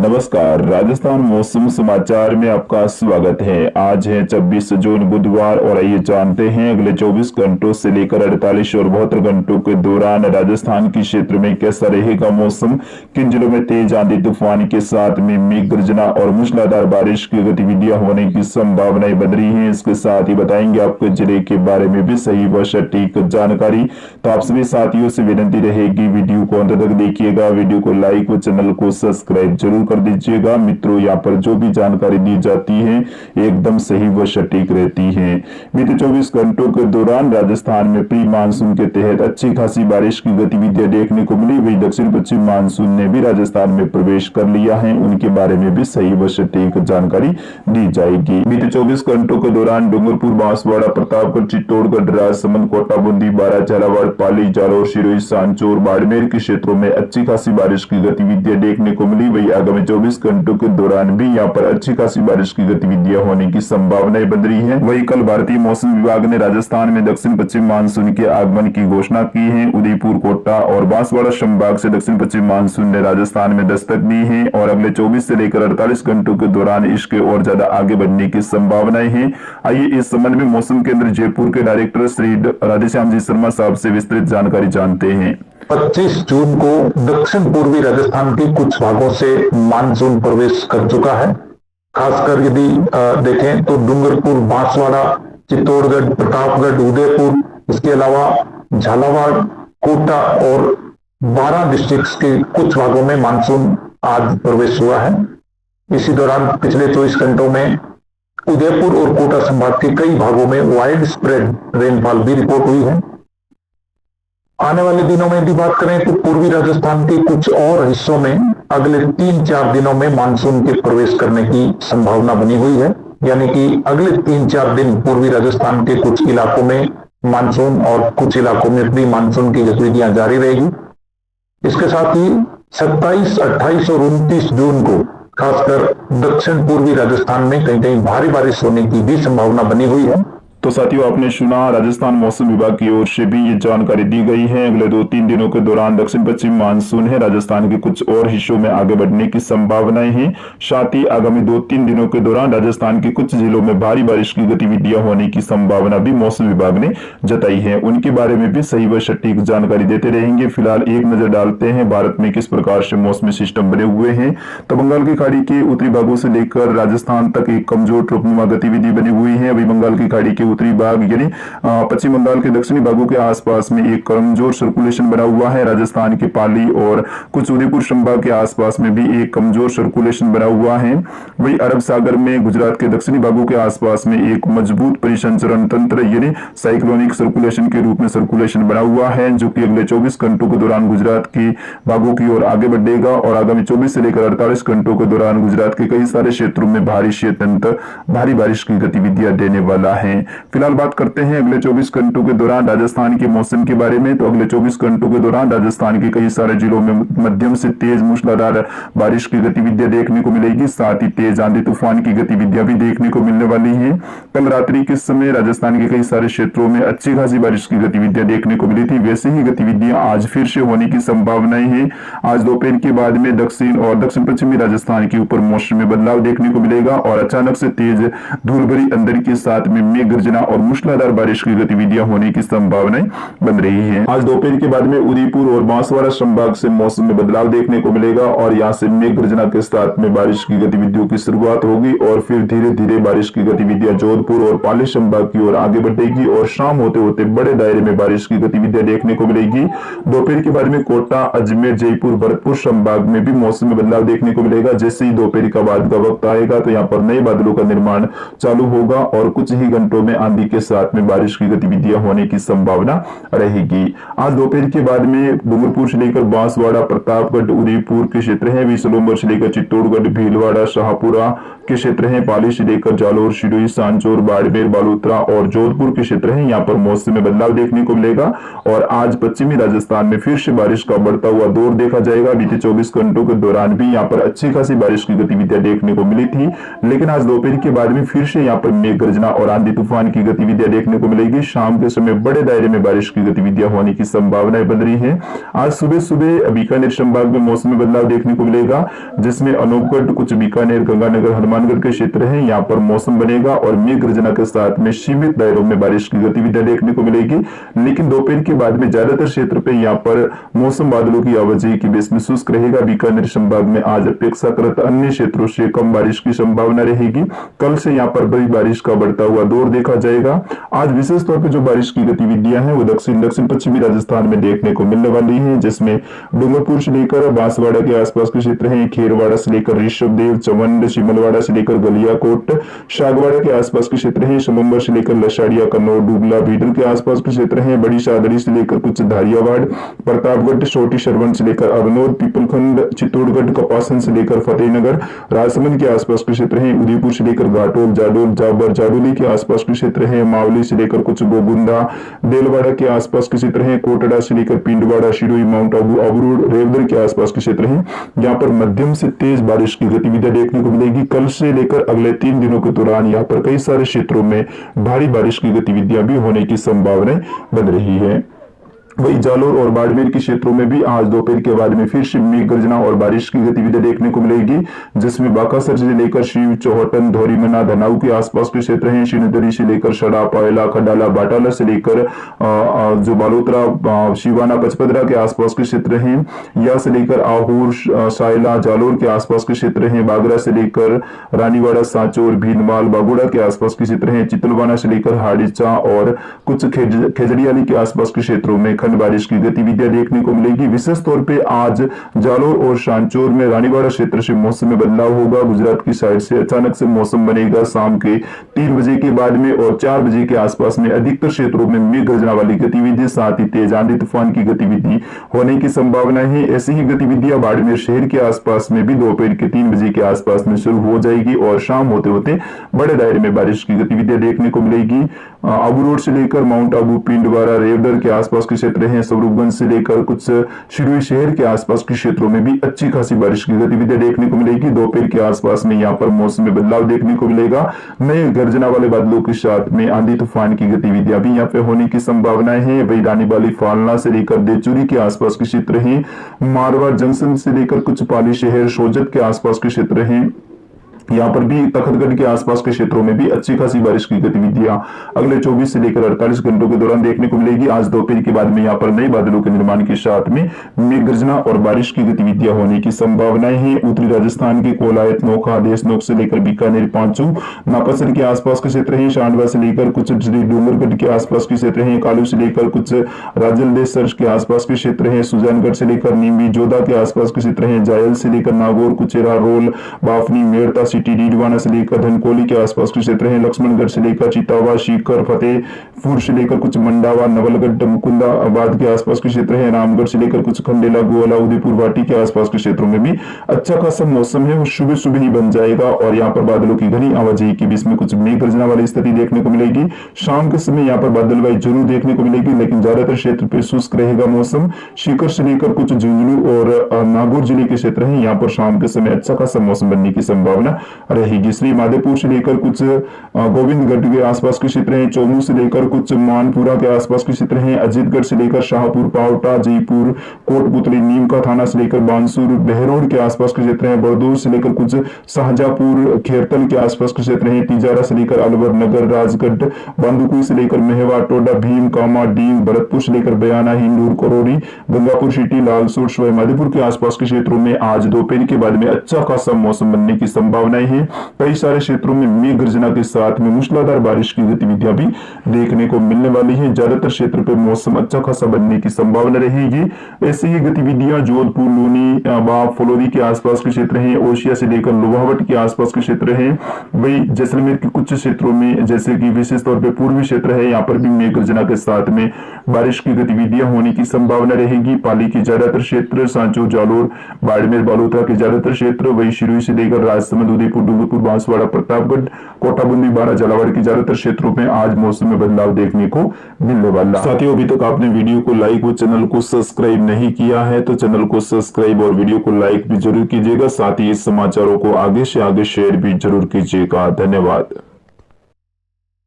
नमस्कार, राजस्थान मौसम समाचार में आपका स्वागत है। आज है 26 जून बुधवार और आइए जानते हैं अगले 24 घंटों से लेकर 48 और 72 घंटों के दौरान राजस्थान के क्षेत्र में कैसा रहेगा मौसम। किन जिलों में तेज आंधी तूफान के साथ में मेघ गर्जना और मूसलाधार बारिश की गतिविधियां होने की संभावनाएं बन रही है। इसके साथ ही बताएंगे आपके जिले के बारे में भी सही व सटीक जानकारी। तो आप सभी साथियों से विनती रहेगी, वीडियो को अंत तक देखिएगा, वीडियो को लाइक व चैनल को सब्सक्राइब जरूर कर दीजिएगा। मित्रों, यहाँ पर जो भी जानकारी दी जाती है एकदम सही व सटीक रहती है। बीते 24 घंटों के दौरान राजस्थान में प्री मानसून के तहत अच्छी खासी बारिश की गतिविधियां देखने को मिली। वही दक्षिण पश्चिम मानसून ने भी राजस्थान में प्रवेश कर लिया है, उनके बारे में भी सही व सटीक जानकारी दी जाएगी। बीते 24 घंटों के दौरान डूंगरपुर, बांसवाड़ा, प्रतापगढ़, चित्तौड़गढ़, राजसमंद, कोटा, बूंदी, बारा, झालावाड़, पाली, जालोर, सिरोही, सांचौर, बाड़मेर के क्षेत्रों में अच्छी खासी बारिश की गतिविधियां देखने को मिली। वही आगामी 24 घंटों के दौरान भी यहाँ पर अच्छी खासी बारिश की गतिविधियां होने की संभावनाएं बन रही है। वही कल भारतीय मौसम विभाग ने राजस्थान में दक्षिण पश्चिम मानसून के आगमन की घोषणा की है। उदयपुर, कोटा और बांसवाड़ा संभाग से दक्षिण पश्चिम मानसून ने राजस्थान में दस्तक दी है और अगले 24 से लेकर 48 घंटों के दौरान इसके और ज्यादा आगे बढ़ने की संभावनाएं हैं। आइए इस संबंध में मौसम केंद्र जयपुर के डायरेक्टर श्री राधेश्याम जी शर्मा साहब से विस्तृत जानकारी जानते हैं। 25 जून को दक्षिण पूर्वी राजस्थान के कुछ भागों से मानसून प्रवेश कर चुका है। खासकर यदि देखें तो डूंगरपुर, बांसवाड़ा, चित्तौड़गढ़, प्रतापगढ़, उदयपुर, इसके अलावा झालावाड़, कोटा और 12 डिस्ट्रिक्ट्स के कुछ भागों में मानसून आज प्रवेश हुआ है। इसी दौरान पिछले 24 घंटों में उदयपुर और कोटा संभाग के कई भागों में वाइड स्प्रेड रेनफॉल भी रिपोर्ट हुई है। आने वाले दिनों में यदि बात करें तो पूर्वी राजस्थान के कुछ और हिस्सों में अगले 3-4 दिनों में मानसून के प्रवेश करने की संभावना बनी हुई है। यानी कि अगले 3-4 दिन पूर्वी राजस्थान के कुछ इलाकों में मानसून और कुछ इलाकों में प्री मानसून की गतिविधियां जारी रहेगी। इसके साथ ही 27, 28 और 29 जून को खासकर दक्षिण पूर्वी राजस्थान में कहीं कहीं भारी बारिश होने की भी संभावना बनी हुई है। तो साथियों, आपने सुना राजस्थान मौसम विभाग की ओर से भी ये जानकारी दी गई है। अगले 2-3 दिनों के दौरान दक्षिण पश्चिम मानसून है राजस्थान के कुछ और हिस्सों में आगे बढ़ने की संभावनाएं हैं। साथ ही आगामी 2-3 दिनों के दौरान राजस्थान के कुछ जिलों में भारी बारिश की गतिविधियां होने की संभावना भी मौसम विभाग ने जताई है। उनके बारे में भी सही व सटीक जानकारी देते रहेंगे। फिलहाल एक नजर डालते हैं भारत में किस प्रकार से मौसमी सिस्टम बने हुए हैं। तो बंगाल की खाड़ी के उत्तरी भागों से लेकर राजस्थान तक एक कमजोर ट्रोपनुमा गतिविधि बनी हुई है। अभी बंगाल की खाड़ी के उत्तरी भाग यानी पश्चिम बंगाल के दक्षिणी भागों के आसपास में एक कमजोर सर्कुलेशन बना हुआ है। राजस्थान के पाली और कुछ उदयपुर संभाग के आसपास में भी एक कमजोर सर्कुलेशन बना हुआ है। वही अरब सागर में गुजरात के दक्षिणी भागों के आसपास में एक मजबूत परिसंचरण तंत्र यानी साइक्लोनिक सर्कुलेशन के रूप में सर्कुलेशन बना हुआ है, जो कि अगले 24 घंटों के दौरान गुजरात के भागों की ओर आगे बढ़ेगा और आगामी 24 से लेकर 48 घंटों के दौरान गुजरात के कई सारे क्षेत्रों में भारी से अत्यंत भारी बारिश की गतिविधियां देने वाला है। फिलहाल बात करते हैं अगले 24 घंटों के दौरान राजस्थान के मौसम के बारे में। तो अगले 24 घंटों के दौरान राजस्थान के कई सारे जिलों में मध्यम से तेज मूसलाधार बारिश की गतिविधियां देखने को मिलेगी। साथ ही तेज आंधी तूफान की गतिविधियां भी देखने को मिलने वाली हैं। कल रात्रि के समय राजस्थान के कई सारे क्षेत्रों में अच्छी खासी बारिश की गतिविधियां देखने को मिली थी। वैसे ही गतिविधियां आज फिर से होने की संभावनाएं हैं। आज दोपहर के बाद में दक्षिण और दक्षिण पश्चिमी राजस्थान के ऊपर मौसम में बदलाव देखने को मिलेगा और अचानक से तेज धूल भरी अंधेरी के साथ में मेघ गर्जना और मूसलाधार बारिश की गतिविधियां होने की संभावनाएं बन रही है। आज दोपहर के बाद में उदयपुर और बांसवाड़ा संभाग से मौसम में बदलाव देखने को मिलेगा और यहां से मेघ गर्जना के साथ में बारिश की गतिविधियों की शुरुआत होगी और फिर धीरे धीरे बारिश की गतिविधियां जोधपुर और पाली संभाग की ओर आगे बढ़ेगी और शाम होते होते बड़े दायरे में बारिश की गतिविधियां देखने को मिलेगी। दोपहर के बाद में कोटा, अजमेर, जयपुर, भरतपुर संभाग में भी मौसम में बदलाव देखने को मिलेगा। जैसे ही दोपहर का बाद का वक्त आएगा तो यहाँ पर नए बादलों का निर्माण चालू होगा और कुछ ही घंटों में आंधी के साथ में बारिश की गतिविधियां होने की संभावना रहेगी। आज दोपहर के बाद में डूंगरपुर से लेकर बांसवाड़ा, प्रतापगढ़, उदयपुर के क्षेत्र हैं, विसलुम्बर से लेकर चित्तौड़गढ़, भीलवाड़ा, शाहपुरा के क्षेत्र हैं, पाली से लेकर जालोर, सिरोही, सांचौर, बाड़मेर, बालोतरा और जोधपुर के क्षेत्र हैं। यहाँ पर मौसम में बदलाव देखने को मिलेगा और आज पश्चिमी राजस्थान में फिर से बारिश का बढ़ता हुआ दौर देखा जाएगा। बीते 24 घंटों के दौरान भी यहाँ पर अच्छी खासी बारिश की गतिविधियां देखने को मिली थी, लेकिन आज दोपहर के बाद में फिर से यहाँ पर मेघ गर्जना और आंधी तूफान तूफान की गतिविधियां देखने को मिलेगी। शाम के समय बड़े दायरे में बारिश की गतिविधियां होने की संभावनाएं बन रही है। आज सुबह सुबह बीकानेर संभाग में मौसम में बदलाव देखने को मिलेगा, जिसमें अनूपगढ़, कुछ बीकानेर, गंगानगर, हनुमानगढ़ के क्षेत्र है, यहाँ पर मौसम बनेगा और मेघ गर्जना के साथ में सीमित दायरों में बारिश की गतिविधियां देखने को मिलेगी। लेकिन दोपहर के बाद में ज्यादातर क्षेत्र पे यहाँ पर मौसम बादलों की आवाजाही की बेस में शुष्क रहेगा। बीकानेर संभाग में आज अपेक्षाकृत अन्य क्षेत्रों से कम बारिश की संभावना रहेगी। कल से यहाँ पर बड़ी बारिश का बढ़ता हुआ दौर देखा जाएगा। आज विशेष तौर पर जो बारिश की गतिविधियां हैं वो दक्षिण पश्चिमी राजस्थान में देखने को मिलने वाली है, जिसमें डूंगरपुर से लेकर बांसवाड़ा के आसपास के क्षेत्र हैं, खेरवाड़ा से लेकर ऋषभदेव, चवंड, शिमलवाड़ा से लेकर गलियाकोट, शागवाड़ा के आसपास के क्षेत्र हैं, समंबर से लेकर लसाड़िया, कन्नौर, डुगला, बीडल के आसपास के क्षेत्र हैं, बड़ी शादरी से लेकर कुछ धारियावाड़, प्रतापगढ़, छोटी शरवण से लेकर अरनौर, पीपलखंड, चित्तौड़गढ़, कपासन से लेकर फतेहनगर, राजसमंद के आसपास के क्षेत्र हैं, उदयपुर से लेकर घाटोल, जाडोल, जाबर, जाडोली के आसपास के क्षेत्र हैं, मावली से लेकर कुछ गोगुंदा, देलवाड़ा के आसपास के क्षेत्र हैं, कोटड़ा से लेकर पिंडवाड़ा, शिरोई, माउंट आबू, अबरूड, रेवदर के आसपास के क्षेत्र हैं। यहाँ पर मध्यम से तेज बारिश की गतिविधियां देखने को मिलेगी। कल से लेकर अगले 3 दिनों के दौरान यहाँ पर कई सारे क्षेत्रों में भारी बारिश की गतिविधियां भी होने की संभावना बन रही है। वही जालोर और बाड़मेर के क्षेत्रों में भी आज दोपहर के बाद में फिर से मेघ गर्जना और बारिश की गतिविधियां देखने को मिलेगी, जिसमें बाकासर से लेकर शिव, चौहटन, धौरीमना, धनाऊ के आसपास के क्षेत्र हैं, शिनदरी से लेकर सड़ा, पायला, खडाला, बाटाला से लेकर जो बालोतरा, शिवाना, पचपदरा के आसपास के क्षेत्र हैं, या से लेकर आहूर, सायला, जालोर के आसपास के क्षेत्र हैं, बागरा से लेकर रानीवाड़ा, सांचौर, भीनमाल, बागोड़ा के आसपास के क्षेत्र हैं, चितलवाना से लेकर हाड़ीचा और कुछ खेजड़ियाली के आसपास के क्षेत्रों में खंड बारिश की गतिविधियां देखने को मिलेगी। विशेष तौर पे आज जालोर और सांचौर में रानीवाड़ा क्षेत्र से मौसम में बदलाव होगा। गुजरात की साइड से अचानक से मौसम बनेगा शाम के 3 बजे के बाद में, और 4 बजे के आसपास में अधिकतर क्षेत्रों में मेघ गर्जना वाली गतिविधि, साथ ही तेज आंधी तूफान की गतिविधि होने की संभावना है। ऐसी ही गतिविधियां बाड़मेर शहर के आसपास में भी दोपहर के 3 बजे के आसपास में शुरू हो जाएगी और शाम होते होते बड़े दायरे में बारिश की गतिविधियां देखने को मिलेगी। आबू रोड से लेकर माउंट आबू, पिंडवाड़ा, रेवदर के आसपास के क्षेत्र हैं, स्वरूपगंज से लेकर कुछ शिरोई शहर के आसपास के क्षेत्रों में भी अच्छी खासी बारिश की गतिविधियां देखने को मिलेगी। दोपहर के आसपास में यहाँ पर मौसम में बदलाव देखने को मिलेगा। नए गर्जना वाले बादलों के साथ में आंधी तूफान की गतिविधियां भी यहाँ पे होने की संभावनाएं हैं। वही रानीबाली, फालना से लेकर देचुरी के आसपास के क्षेत्र हैं, मारवाड़ जंक्शन से लेकर कुछ पाली शहर, सोजत के आसपास के क्षेत्र हैं, यहाँ पर भी तखतगढ़ के आसपास के क्षेत्रों में भी अच्छी खासी बारिश की गतिविधियां अगले 24 से लेकर 48 घंटों के दौरान देखने को मिलेगी। आज दोपहर के बाद में यहाँ पर नए बादलों के निर्माण के साथ में मेघ गर्जना और बारिश की गतिविधियां होने की संभावनाएं हैं। उत्तरी राजस्थान के कोलायत, नोखा, देशनोक से लेकर बीकानेर, पांचू, नापासर के आसपास के क्षेत्र हैं, शांडवा से लेकर कुछ डूंगरगढ़ के आसपास के क्षेत्र हैं, कालू से लेकर कुछ राजलदेसर के आसपास के क्षेत्र हैं, सुजानगढ़ से लेकर नीमवी, जोधा के आसपास के क्षेत्र हैं, जायल से लेकर नागौर, कुचेरा, रोल, बाफनी, मेड़ता सिटी, डीडवाना से लेकर धनकोली के आसपास के क्षेत्र हैं, लक्ष्मणगढ़ से लेकर चितावा, सीकर, फतेहपुर से लेकर कुछ मंडावा, नवलगढ़, मुकुंदाबाद के आसपास के क्षेत्र हैं, रामगढ़ से लेकर कुछ खंडेला, गोवाला, उदयपुर, वाटी के आसपास के क्षेत्रों में भी अच्छा खासा मौसम है वो सुबह सुबह ही बन जाएगा और यहाँ पर बादलों की घनी आवाजाही के बीच में कुछ मेघ गर्जना वाली स्थिति देखने को मिलेगी। शाम के समय यहाँ पर बादलवाई जरूर देखने को मिलेगी, लेकिन ज्यादातर क्षेत्र पे शुष्क रहेगा मौसम। सीकर से लेकर कुछ झुंझुनू और नागौर जिले के क्षेत्र हैं, यहाँ पर शाम के समय अच्छा खासा मौसम बनने की संभावना रहेगी। श्री माधोपुर से लेकर कुछ गोविंदगढ़ के आसपास के क्षेत्र हैं, चौमू से लेकर कुछ मानपुरा के आसपास के क्षेत्र हैं, अजीतगढ़ से लेकर शाहपुर, पावटा, जयपुर, कोटपुतली, नीमका थाना से लेकर बांसुर, बहरोड के आसपास के क्षेत्र हैं, बरदूर से लेकर कुछ शाहजहापुर, खेरतल के आसपास के क्षेत्र हैं, तिजारा से लेकर अलवर, नगर, राजगढ़, बांदुकुई से लेकर मेहवा, टोडा, भीम, कामा, डींग, भरतपुर से लेकर बयाना, हिंदूर, करोड़ी, गंगापुर सिटी, लालसोट, सवाई माधोपुर के आसपास के क्षेत्रों में आज दोपहर के बाद में अच्छा खासा मौसम बनने की संभावनाएं हैं। कई सारे क्षेत्रों में मेघ गर्जना के साथ में मूसलाधार बारिश की गतिविधियां भी देखने को मिलने वाली है। ज्यादातर क्षेत्र पे मौसम अच्छा खासा बनने की संभावना रहेगी। ऐसी ही गतिविधियां जोधपुर, लूनी, बाप, फलोरी के आसपास के क्षेत्र हैं, ओशिया से लेकर लोहावट के आसपास के क्षेत्र हैं। वही जैसलमेर के कुछ क्षेत्रों में जैसे कि विशेष तौर पर पूर्वी क्षेत्र है, यहाँ पर भी मेघ गर्जना के साथ में बारिश की गतिविधियां होने की संभावना रहेगी। पाली के ज्यादातर क्षेत्र, सांचौर, जालोर, बाड़मेर, बालोतरा के ज्यादातर क्षेत्र, वही शिरोई से लेकर राजसमंद, उदयपुर, डूंगरपुर, बांसवाड़ा, प्रतापगढ़, कोटाबंदी, बारा, झालावाड़ के ज्यादातर क्षेत्रों में आज मौसम में बदलाव देखने को मिलने वाला। साथियों, अभी तक आपने वीडियो को लाइक व चैनल को सब्सक्राइब नहीं किया है तो चैनल को सब्सक्राइब और वीडियो को लाइक भी जरूर कीजिएगा। साथ ही इस समाचारों को आगे से आगे शेयर भी जरूर कीजिएगा। धन्यवाद।